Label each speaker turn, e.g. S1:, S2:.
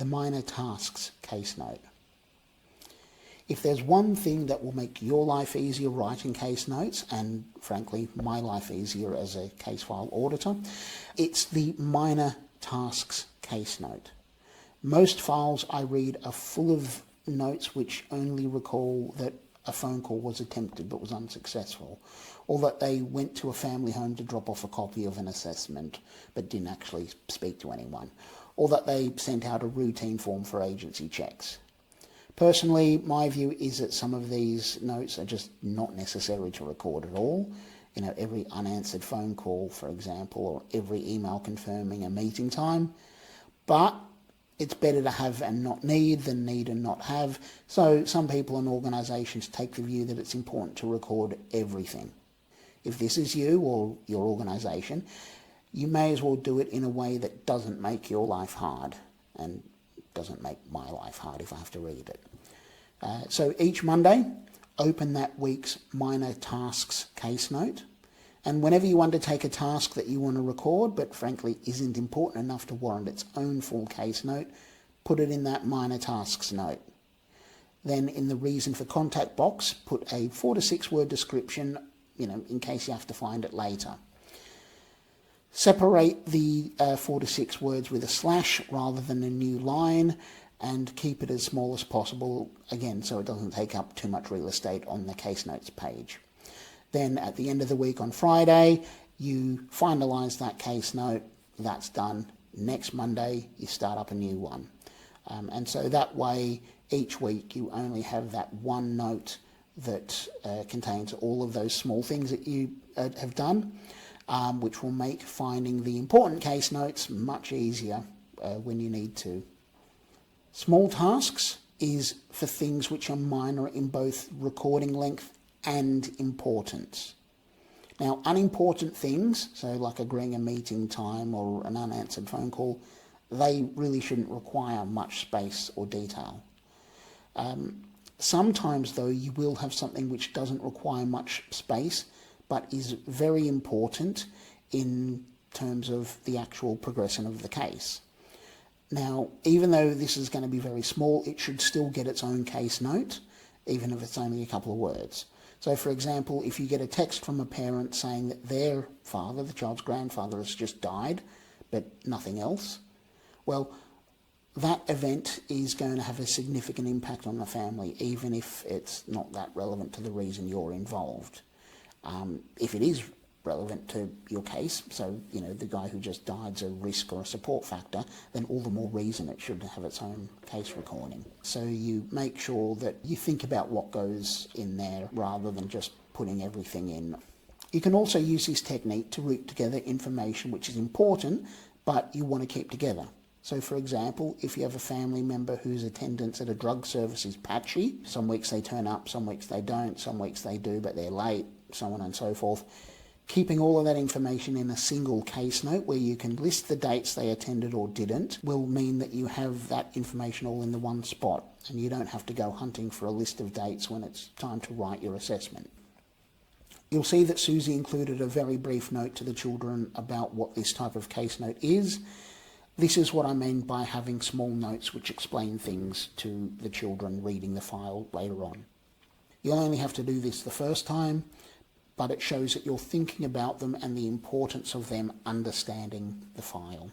S1: the minor tasks case note. If there's one thing that will make your life easier writing case notes, and frankly my life easier as a case file auditor, it's the minor tasks case note. Most files I read are full of notes which only recall that a phone call was attempted but was unsuccessful, or that they went to a family home to drop off a copy of an assessment but didn't actually speak to anyone, or that they sent out a routine form for agency checks. Personally, my view is that some of these notes are just not necessary to record at all. Every unanswered phone call, for example, or every email confirming a meeting time. But it's better to have and not need than need and not have. So some people and organisations take the view that it's important to record everything. If this is you or your organisation, you may as well do it in a way that doesn't make your life hard, and doesn't make my life hard if I have to read it. So each Monday, open that week's minor tasks case note, and whenever you undertake a task that you want to record but frankly isn't important enough to warrant its own full case note, put it in that minor tasks note. Then in the reason for contact box, put a 4 to 6 word description, in case you have to find it later. Separate the 4 to 6 words with a slash rather than a new line, and keep it as small as possible, again, so it doesn't take up too much real estate on the case notes page. Then at the end of the week on Friday, you finalise that case note. That's done. Next Monday, you start up a new one. And so that way, each week you only have that one note that contains all of those small things that you have done, which will make finding the important case notes much easier when you need to. Small tasks is for things which are minor in both recording length and importance. Now, unimportant things, so like agreeing a meeting time or an unanswered phone call, they really shouldn't require much space or detail. Sometimes, though, you will have something which doesn't require much space, but is very important in terms of the actual progression of the case. Now, even though this is going to be very small, it should still get its own case note, even if it's only a couple of words. So, for example, if you get a text from a parent saying that their father, the child's grandfather, has just died, but nothing else, well, that event is going to have a significant impact on the family, even if it's not that relevant to the reason you're involved. If it is relevant to your case, so the guy who just died's a risk or a support factor, then all the more reason it should have its own case recording. So you make sure that you think about what goes in there rather than just putting everything in. You can also use this technique to route together information which is important but you want to keep together. So for example, if you have a family member whose attendance at a drug service is patchy, some weeks they turn up, some weeks they don't, some weeks they do but they're late, so on and so forth, keeping all of that information in a single case note where you can list the dates they attended or didn't will mean that you have that information all in the one spot, and you don't have to go hunting for a list of dates when it's time to write your assessment. You'll see that Susie included a very brief note to the children about what this type of case note is. This is what I mean by having small notes which explain things to the children reading the file later on. You'll only have to do this the first time, but it shows that you're thinking about them and the importance of them understanding the file.